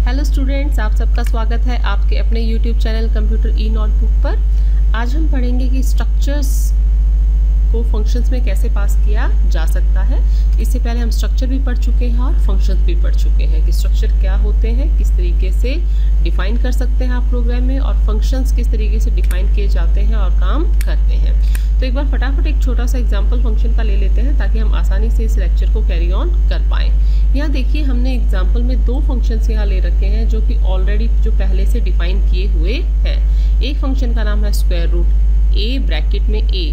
Hello students, आप सबका स्वागत है आपके अपने यूट्यूब चैनल कंप्यूटर ई नोटबुक पर। आज हम पढ़ेंगे कि स्ट्रक्चर्स को फंक्शंस में कैसे पास किया जा सकता है। इससे पहले हम स्ट्रक्चर भी पढ़ चुके हैं और फंक्शंस भी पढ़ चुके हैं कि स्ट्रक्चर क्या होते हैं, किस तरीके से डिफाइन कर सकते हैं आप प्रोग्राम में, और फंक्शंस किस तरीके से डिफाइन किए जाते हैं और काम करते हैं। तो एक बार फटाफट एक छोटा सा एग्जाम्पल फंक्शन का ले लेते हैं ताकि हम आसानी से इस लेक्चर को कैरी ऑन कर पाएँ। यहाँ देखिए, हमने एग्जाम्पल में दो फंक्शंस यहाँ ले रखे हैं जो कि ऑलरेडी जो पहले से डिफाइन किए हुए हैं। एक फंक्शन का नाम है स्क्वायर रूट ए ब्रैकेट में ए,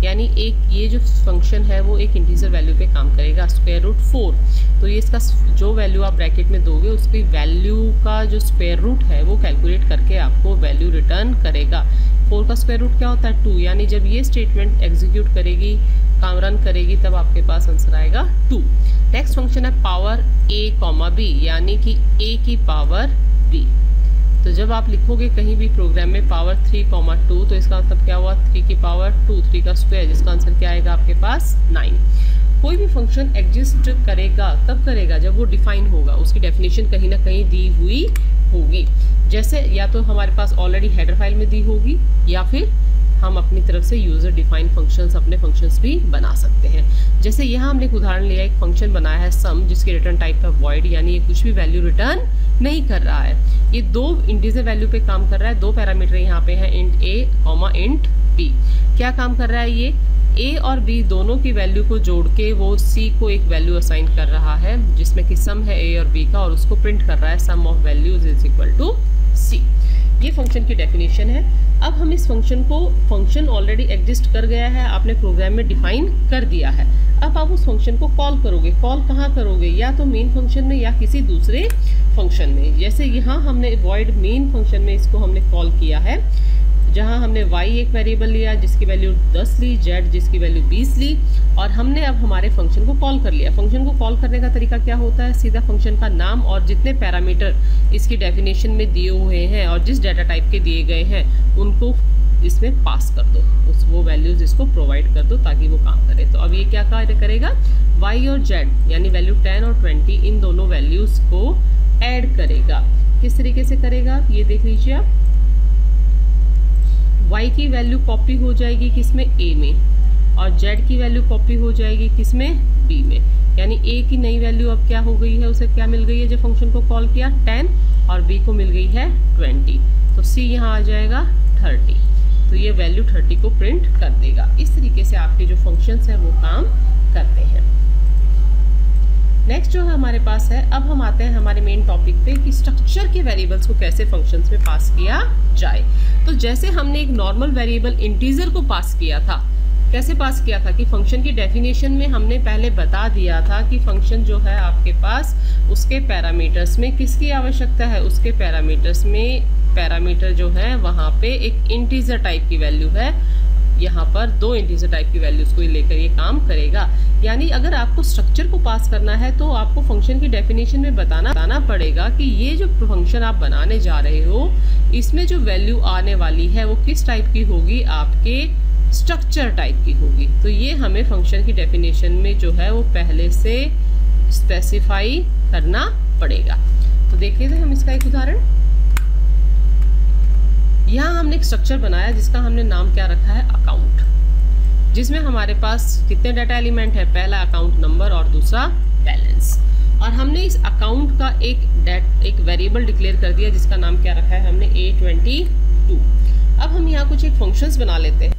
यानी एक ये जो फंक्शन है वो एक इंटीजर वैल्यू पे काम करेगा, स्क्वायर रूट 4। तो ये इसका जो वैल्यू आप ब्रैकेट में दोगे उसकी वैल्यू का जो स्क्वायर रूट है वो कैलकुलेट करके आपको वैल्यू रिटर्न करेगा। 4 का स्क्वायर रूट क्या होता है? 2। यानी जब ये स्टेटमेंट एग्जीक्यूट करेगी, काम रन करेगी, तब आपके पास आंसर आएगा 2। नेक्स्ट फंक्शन है पावर a कॉमा b, यानी कि a की पावर b। तो जब आप लिखोगे कहीं भी प्रोग्राम में पावर 3 कॉमा 2, तो इसका मतलब क्या हुआ? 3 की पावर 2, 3 का स्क्वायर, जिसका आंसर क्या आएगा आपके पास 9। कोई भी फंक्शन एग्जिस्ट करेगा तब करेगा जब वो डिफाइन होगा, उसकी डेफिनेशन कहीं ना कहीं दी हुई होगी। जैसे या तो हमारे पास ऑलरेडी हेडर फाइल में दी होगी, या फिर हम अपनी तरफ से यूजर डिफाइंड फंक्शंस अपने फंक्शंस भी बना सकते हैं। जैसे यहाँ हमने एक उदाहरण लिया, एक फंक्शन बनाया है सम, जिसकी रिटर्न टाइप है वॉइड, यानी ये कुछ भी वैल्यू रिटर्न नहीं कर रहा है। ये दो इंटीजर वैल्यू पे काम कर रहा है। दो पैरामीटर यहाँ पे हैं, इंट ए कॉमा इंट बी। क्या काम कर रहा है? ये ए और बी दोनों की वैल्यू को जोड़ के वो सी को एक वैल्यू असाइन कर रहा है, जिसमें कि सम है ए और बी का, और उसको प्रिंट कर रहा है sum of values is equal to C. ये फंक्शन की डेफिनेशन है। अब हम इस फंक्शन को, फंक्शन ऑलरेडी एग्जिस्ट कर गया है, आपने प्रोग्राम में डिफाइन कर दिया है। अब आप उस फंक्शन को कॉल करोगे। कॉल कहाँ करोगे? या तो मेन फंक्शन में या किसी दूसरे फंक्शन में। जैसे यहाँ हमने वॉइड मेन फंक्शन में इसको हमने कॉल किया है, जहाँ हमने y एक वेरिएबल लिया जिसकी वैल्यू 10 ली, z जिसकी वैल्यू 20 ली, और हमने अब हमारे फंक्शन को कॉल कर लिया। फंक्शन को कॉल करने का तरीका क्या होता है? सीधा फंक्शन का नाम और जितने पैरामीटर इसकी डेफिनेशन में दिए हुए हैं और जिस डाटा टाइप के दिए गए हैं उनको इसमें पास कर दो, वो वैल्यूज इसको प्रोवाइड कर दो ताकि वो काम करे। तो अब ये क्या कार्य करेगा? y और z यानी वैल्यू 10 और 20, इन दोनों वैल्यूज को ऐड करेगा। किस तरीके से करेगा ये देख लीजिए आप। y की वैल्यू कॉपी हो जाएगी किसमें? a में, और z की वैल्यू कॉपी हो जाएगी किसमें? b में। यानी a की नई वैल्यू अब क्या हो गई है? उसे क्या मिल गई है जब फंक्शन को कॉल किया? 10, और b को मिल गई है 20। तो c यहाँ आ जाएगा 30। तो ये वैल्यू 30 को प्रिंट कर देगा। इस तरीके से आपके जो फंक्शंस हैं वो काम करते हैं। नेक्स्ट जो है हमारे पास है, अब हम आते हैं हमारे मेन टॉपिक पे कि स्ट्रक्चर के वेरिएबल्स को कैसे फंक्शंस में पास किया जाए। तो जैसे हमने एक नॉर्मल वेरिएबल इंटीजर को पास किया था, कैसे पास किया था कि फंक्शन की डेफिनेशन में हमने पहले बता दिया था कि फंक्शन जो है आपके पास उसके पैरामीटर्स में किसकी आवश्यकता है? उसके पैरामीटर्स में पैरामीटर जो है वहाँ पे एक इंटीजर टाइप की वैल्यू है, यहाँ पर 2 इंटीजर टाइप की वैल्यूज को लेकर ये काम करेगा। यानी अगर आपको स्ट्रक्चर को पास करना है तो आपको फंक्शन की डेफिनेशन में बताना पड़ेगा कि ये जो फंक्शन आप बनाने जा रहे हो इसमें जो वैल्यू आने वाली है वो किस टाइप की होगी? आपके स्ट्रक्चर टाइप की होगी। तो ये हमें फंक्शन की डेफिनेशन में जो है वो पहले से स्पेसिफाई करना पड़ेगा। तो देख लेते हैं हम इसका एक उदाहरण। यहाँ हमने एक स्ट्रक्चर बनाया जिसका हमने नाम क्या रखा है? अकाउंट, जिसमें हमारे पास कितने डाटा एलिमेंट है? पहला अकाउंट नंबर और दूसरा बैलेंस। और हमने इस अकाउंट का एक वेरिएबल डिक्लेयर कर दिया जिसका नाम क्या रखा है हमने? A22। अब हम यहाँ कुछ एक फंक्शंस बना लेते हैं।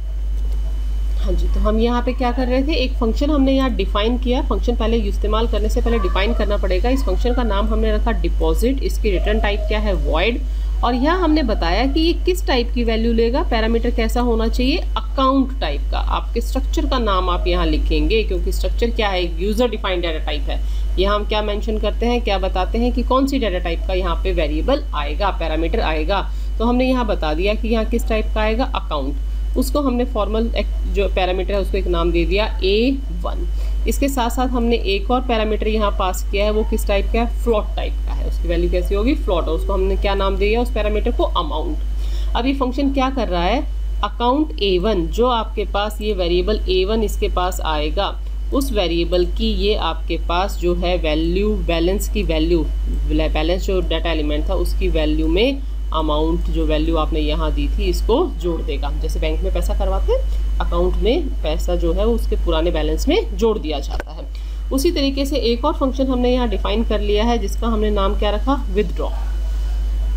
हाँ जी, तो हम यहाँ पे क्या कर रहे थे? एक फंक्शन हमने यहाँ डिफाइन किया। फंक्शन पहले इस्तेमाल करने से पहले डिफाइन करना पड़ेगा। इस फंक्शन का नाम हमने रखा डिपॉजिट, इसकी रिटर्न टाइप क्या है? वॉइड। और यहाँ हमने बताया कि ये किस टाइप की वैल्यू लेगा, पैरामीटर कैसा होना चाहिए? अकाउंट टाइप का। आपके स्ट्रक्चर का नाम आप यहाँ लिखेंगे, क्योंकि स्ट्रक्चर क्या है? एक यूजर डिफाइंड डाटा टाइप है। यहाँ हम क्या मेंशन करते हैं, क्या बताते हैं कि कौन सी डाटा टाइप का यहाँ पे वेरिएबल आएगा, पैरामीटर आएगा। तो हमने यहाँ बता दिया कि यहाँ किस टाइप का आएगा? अकाउंट। उसको हमने फॉर्मल जो पैरामीटर है उसको एक नाम दे दिया A1। इसके साथ साथ हमने एक और पैरामीटर यहाँ पास किया है, वो किस टाइप का है? फ्लोट टाइप का है। उसकी वैल्यू कैसी होगी? फ्लोट। उसको हमने क्या नाम दिया उस पैरामीटर को? अमाउंट। अब ये फंक्शन क्या कर रहा है? अकाउंट A1 जो आपके पास ये वेरिएबल A1 इसके पास आएगा, उस वेरिएबल की ये आपके पास जो है वैल्यू, बैलेंस की वैल्यू, बैलेंस जो डाटा एलिमेंट था उसकी वैल्यू में अमाउंट, जो वैल्यू आपने यहाँ दी थी, इसको जोड़ देगा। जैसे बैंक में पैसा करवाते हैं, अकाउंट में पैसा जो है उसके पुराने बैलेंस में जोड़ दिया जाता है। उसी तरीके से एक और फंक्शन हमने यहाँ डिफाइन कर लिया है जिसका हमने नाम क्या रखा, विदड्रॉ।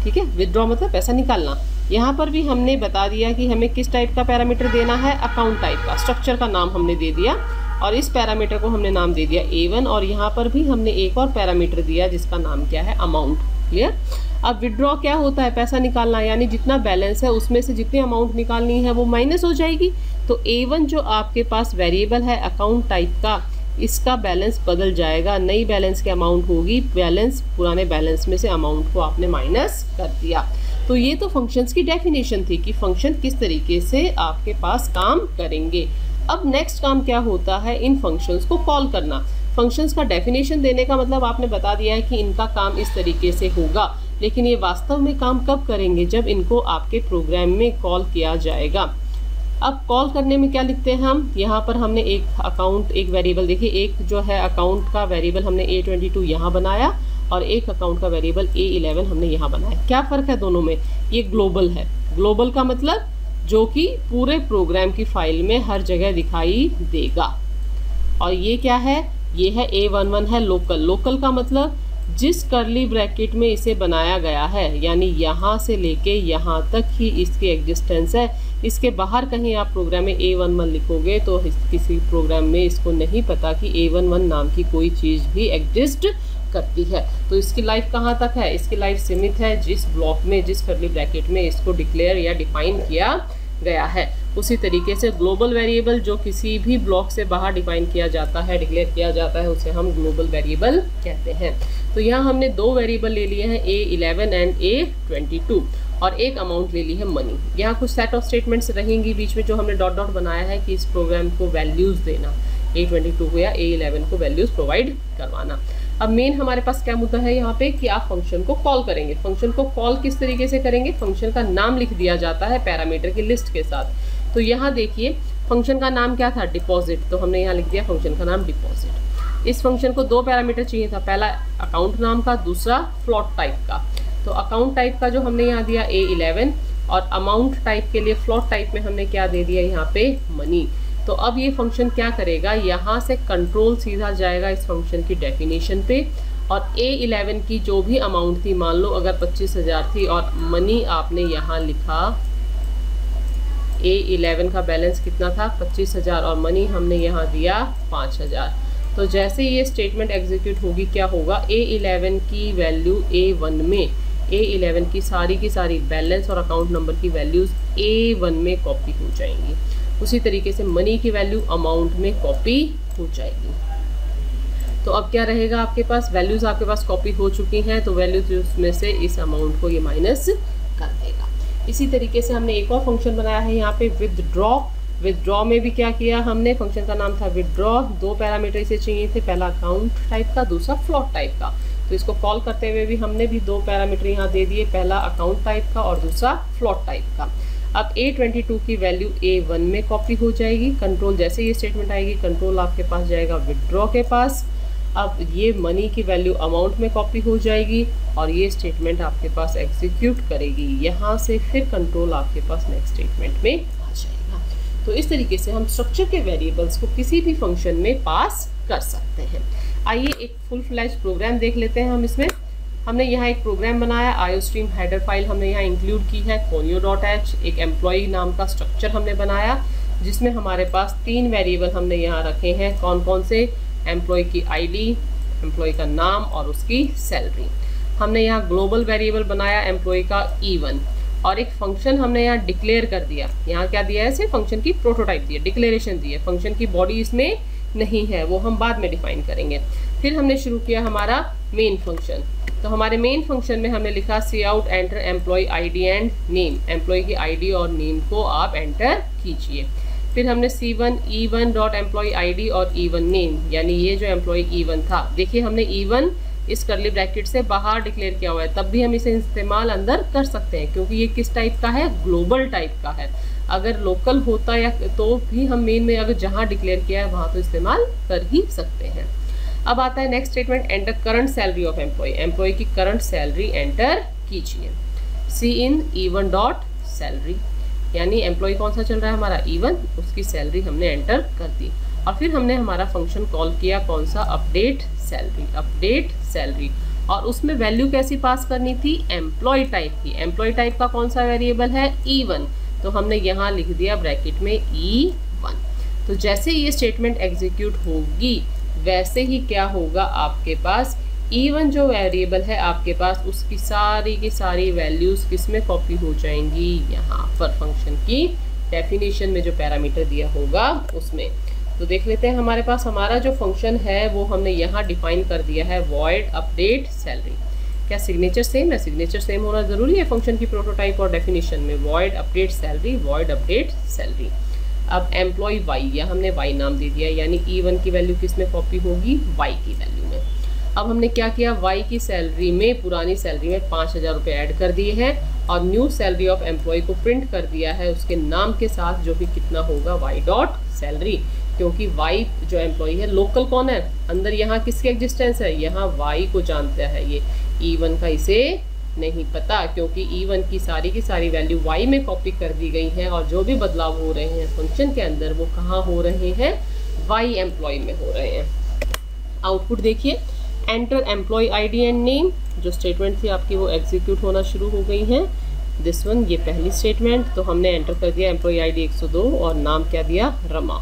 ठीक है, विदड्रॉ मतलब पैसा निकालना। यहाँ पर भी हमने बता दिया कि हमें किस टाइप का पैरामीटर देना है, अकाउंट टाइप का। स्ट्रक्चर का नाम हमने दे दिया और इस पैरामीटर को हमने नाम दे दिया A1, और यहाँ पर भी हमने एक और पैरामीटर दिया जिसका नाम क्या है, अमाउंट। क्लियर। अब विदड्रॉ क्या होता है, पैसा निकालना, यानी जितना बैलेंस है उसमें से जितनी अमाउंट निकालनी है वो माइनस हो जाएगी। तो A1 जो आपके पास वेरिएबल है अकाउंट टाइप का, इसका बैलेंस बदल जाएगा, नई बैलेंस की अमाउंट होगी, बैलेंस पुराने बैलेंस में से अमाउंट को आपने माइनस कर दिया। तो ये तो फंक्शंस की डेफिनेशन थी कि फंक्शन किस तरीके से आपके पास काम करेंगे। अब नेक्स्ट काम क्या होता है, इन फंक्शंस को कॉल करना। फंक्शंस का डेफिनेशन देने का मतलब आपने बता दिया है कि इनका काम इस तरीके से होगा, लेकिन ये वास्तव में काम कब करेंगे, जब इनको आपके प्रोग्राम में कॉल किया जाएगा। अब कॉल करने में क्या लिखते हैं हम, यहाँ पर हमने एक अकाउंट, एक वेरिएबल, देखिए एक जो है अकाउंट का वेरिएबल हमने A22 यहाँ बनाया और एक अकाउंट का वेरिएबल A11 हमने यहाँ बनाया। क्या फ़र्क है दोनों में, ये ग्लोबल है। ग्लोबल का मतलब जो कि पूरे प्रोग्राम की फाइल में हर जगह दिखाई देगा, और ये क्या है, ये है A11 है लोकल। लोकल का मतलब जिस करली ब्रैकेट में इसे बनाया गया है, यानी यहाँ से लेके यहाँ तक ही इसकी एग्जिस्टेंस है। इसके बाहर कहीं आप प्रोग्राम में A11 लिखोगे तो किसी प्रोग्राम में इसको नहीं पता कि A11 नाम की कोई चीज़ भी एग्जिस्ट करती है। तो इसकी लाइफ कहाँ तक है, इसकी लाइफ सीमित है जिस ब्लॉक में, जिस करली ब्रैकेट में इसको डिक्लेयर या डिफाइन किया गया है। उसी तरीके से ग्लोबल वेरिएबल जो किसी भी ब्लॉक से बाहर डिफाइन किया जाता है, डिक्लेयर किया जाता है, उसे हम ग्लोबल वेरिएबल कहते हैं। तो यहाँ हमने दो वेरिएबल ले लिए हैं, A11 एंड A22, और एक अमाउंट ले ली है मनी। यहाँ कुछ सेट ऑफ स्टेटमेंट्स रहेंगी बीच में जो हमने डॉट डॉट बनाया है कि इस प्रोग्राम को वैल्यूज़ देना, A22 को या A11 को वैल्यूज़ प्रोवाइड करवाना। अब मेन हमारे पास क्या मुद्दा है यहाँ पे कि आप फंक्शन को कॉल करेंगे। फंक्शन को कॉल किस तरीके से करेंगे, फंक्शन का नाम लिख दिया जाता है पैरामीटर की लिस्ट के साथ। तो यहाँ देखिए फंक्शन का नाम क्या था, डिपॉजिट, तो हमने यहाँ लिख दिया फंक्शन का नाम डिपॉजिट। इस फंक्शन को दो पैरामीटर चाहिए था, पहला अकाउंट नाम का, दूसरा फ्लोट टाइप का। तो अकाउंट टाइप का जो हमने यहाँ दिया A11, और अमाउंट टाइप के लिए फ्लोट टाइप में हमने क्या दे दिया यहाँ पे, मनी। तो अब ये फंक्शन क्या करेगा, यहाँ से कंट्रोल सीधा जाएगा इस फंक्शन की डेफिनेशन पे, और A11 की जो भी अमाउंट थी, मान लो अगर 25,000 थी और मनी आपने यहाँ लिखा, A11 का बैलेंस कितना था 25,000 और मनी हमने यहाँ दिया 5,000। तो जैसे ये स्टेटमेंट एग्जीक्यूट होगी क्या होगा, A11 की वैल्यू A1 में, A11 की सारी बैलेंस और अकाउंट नंबर की वैल्यूज़ A1 में कॉपी हो जाएंगी। उसी तरीके से मनी की वैल्यू अमाउंट में कॉपी हो जाएगी। तो अब क्या रहेगा आपके पास, वैल्यूज़ आपके पास कॉपी हो चुकी हैं, तो वैल्यूज में से इस अमाउंट को ये माइनस कर देगा। इसी तरीके से हमने एक और फंक्शन बनाया है यहाँ पे विदड्रॉ। विदड्रॉ में भी क्या किया हमने, फंक्शन का नाम था विदड्रॉ, दो पैरामीटर इसे चाहिए थे, पहला अकाउंट टाइप का, दूसरा फ्लोट टाइप का। तो इसको कॉल करते हुए भी हमने भी दो पैरामीटर यहाँ दे दिए, पहला अकाउंट टाइप का और दूसरा फ्लोट टाइप का। अब A22 की वैल्यू A1 में कॉपी हो जाएगी। कंट्रोल जैसे ये स्टेटमेंट आएगी, कंट्रोल आपके पास जाएगा विदड्रॉ के पास। अब ये मनी की वैल्यू अमाउंट में कॉपी हो जाएगी और ये स्टेटमेंट आपके पास एग्जीक्यूट करेगी। यहाँ से फिर कंट्रोल आपके पास नेक्स्ट स्टेटमेंट में आ जाएगा। तो इस तरीके से हम स्ट्रक्चर के वेरिएबल्स को किसी भी फंक्शन में पास कर सकते हैं। आइए एक फुल फ्लैश प्रोग्राम देख लेते हैं हम। इसमें हमने यहाँ एक प्रोग्राम बनाया, आईओस्ट्रीम हेडर फाइल हमने यहाँ इंक्लूड की है, conio.h। एक एम्प्लॉई नाम का स्ट्रक्चर हमने बनाया जिसमें हमारे पास तीन वेरिएबल हमने यहाँ रखे हैं। कौन कौन से, एम्प्लॉय की आईडी, एम्प्लॉय का नाम और उसकी सैलरी। हमने यहाँ ग्लोबल वेरिएबल बनाया एम्प्लॉय का E1, और एक फंक्शन हमने यहाँ डिक्लेयर कर दिया। यहाँ क्या दिया है, सिर्फ फंक्शन की प्रोटोटाइप दी है, डिक्लेरेशन दी है, फंक्शन की बॉडी इसमें नहीं है, वो हम बाद में डिफाइन करेंगे। फिर हमने शुरू किया हमारा मेन फंक्शन। तो हमारे मेन फंक्शन में हमने लिखा C out enter employ ID and name, employ की आईडी और नेम को आप एंटर कीजिए। फिर हमने C1 E1 dot employ ID और E1 नेम, यानी ये जो एम्प्लॉय E1 था, देखिए हमने E1 इस करली ब्रैकेट से बाहर डिक्लेयर किया हुआ है, तब भी हम इसे इस्तेमाल अंदर कर सकते हैं क्योंकि ये किस टाइप का है, ग्लोबल टाइप का है। अगर लोकल होता या तो भी हम मेन में अगर जहाँ डिक्लेयर किया है वहाँ तो इस्तेमाल कर ही सकते हैं। अब आता है next statement, enter current salary of employee. Employee की करंट सैलरी एंटर कीजिए। See in E1 dot salary, यानी एम्प्लॉय कौन सा चल रहा है हमारा E1, उसकी सैलरी हमने एंटर कर दी। और फिर हमने हमारा फंक्शन कॉल किया कौन सा, अपडेट सैलरी, अपडेट सैलरी। और उसमें वैल्यू कैसी पास करनी थी, एम्प्लॉय टाइप की। एम्प्लॉय टाइप का कौन सा वेरिएबल है, E1, तो हमने यहाँ लिख दिया ब्रैकेट में E1। तो जैसे ये स्टेटमेंट एग्जीक्यूट होगी वैसे ही क्या होगा, आपके पास E1 जो वेरिएबल है आपके पास, उसकी सारी की सारी वैल्यूज़ किस में कॉपी हो जाएंगी, यहाँ पर फंक्शन की डेफिनेशन में जो पैरामीटर दिया होगा उसमें। तो देख लेते हैं, हमारे पास हमारा जो फंक्शन है वो हमने यहाँ डिफाइन कर दिया है, वॉइड अपडेट सैलरी। क्या सिग्नेचर सेम है, सिग्नेचर सेम होना ज़रूरी है फंक्शन की प्रोटोटाइप और डेफिनेशन में, void update salary, void update salary. अब एम्प्लॉय वाई, या हमने वाई नाम दे दिया, यानी E1 की वैल्यू किस में कॉपी होगी, वाई की वैल्यू में। अब हमने क्या किया, वाई की सैलरी में, पुरानी सैलरी में 5000 रुपये ऐड कर दिए हैं और न्यू सैलरी ऑफ एम्प्लॉय को प्रिंट कर दिया है उसके नाम के साथ, जो भी कितना होगा वाई डॉट सैलरी। क्योंकि वाई जो एम्प्लॉय है, लोकल कौन है अंदर, यहाँ किसकी एग्जिस्टेंस है, यहाँ वाई को जानता है ये, E1 का इसे नहीं पता, क्योंकि E1 की सारी वैल्यू y में कॉपी कर दी गई है और जो भी बदलाव हो रहे हैं फंक्शन के अंदर वो कहाँ हो रहे हैं, y एम्प्लॉय में हो रहे हैं। आउटपुट देखिए, enter employ ID and name, जो स्टेटमेंट थी आपकी वो एग्जीक्यूट होना शुरू हो गई है। दिस वन, ये पहली स्टेटमेंट, तो हमने एंटर कर दिया एम्प्लॉय आईडी 102 और नाम क्या दिया, रमा।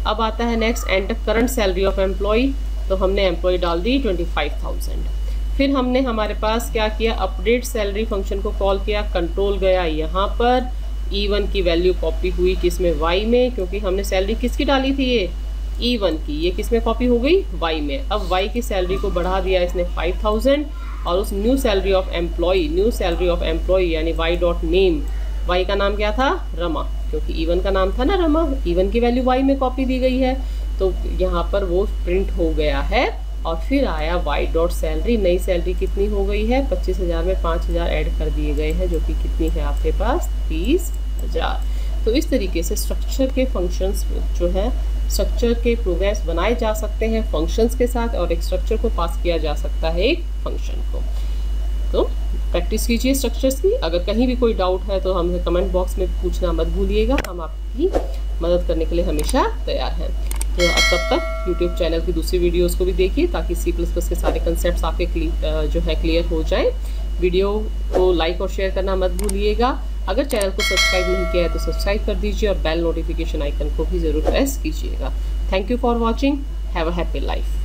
अब आता है next, enter current salary of employee, तो हमने एम्प्लॉय डाल दी 25,000। फिर हमने हमारे पास क्या किया, अपडेट सैलरी फंक्शन को कॉल किया, कंट्रोल गया यहाँ पर, E1 की वैल्यू कॉपी हुई किसमें, Y में, क्योंकि हमने सैलरी किसकी डाली थी, ये E1 की, ये किस में कॉपी हो गई, Y में। अब Y की सैलरी को बढ़ा दिया इसने 5000 और उस new salary of employee, new salary of employee यानी Y डॉट नेम, Y का नाम क्या था, रमा, क्योंकि E1 का नाम था ना रमा, E1 की वैल्यू Y में कॉपी दी गई है, तो यहाँ पर वो प्रिंट हो गया है। और फिर आया वाई डॉट सैलरी, नई सैलरी कितनी हो गई है, 25,000 में 5,000 ऐड कर दिए गए हैं, जो कि कितनी है आपके पास, 30,000। तो इस तरीके से स्ट्रक्चर के फंक्शंस जो है, स्ट्रक्चर के प्रोग्राम्स बनाए जा सकते हैं फंक्शंस के साथ, और एक स्ट्रक्चर को पास किया जा सकता है एक फंक्शन को। तो प्रैक्टिस कीजिए स्ट्रक्चर्स की। अगर कहीं भी कोई डाउट है तो हमें कमेंट बॉक्स में पूछना मत भूलिएगा, हम आपकी मदद करने के लिए हमेशा तैयार हैं। तो अब तब तक YouTube चैनल की दूसरी वीडियोस को भी देखिए, ताकि C++ के सारे कंसेप्ट्स आपके जो है क्लियर हो जाए। वीडियो को लाइक और शेयर करना मत भूलिएगा। अगर चैनल को सब्सक्राइब नहीं किया है तो सब्सक्राइब कर दीजिए और बेल नोटिफिकेशन आइकन को भी ज़रूर प्रेस कीजिएगा। Thank you for watching, have a happy life.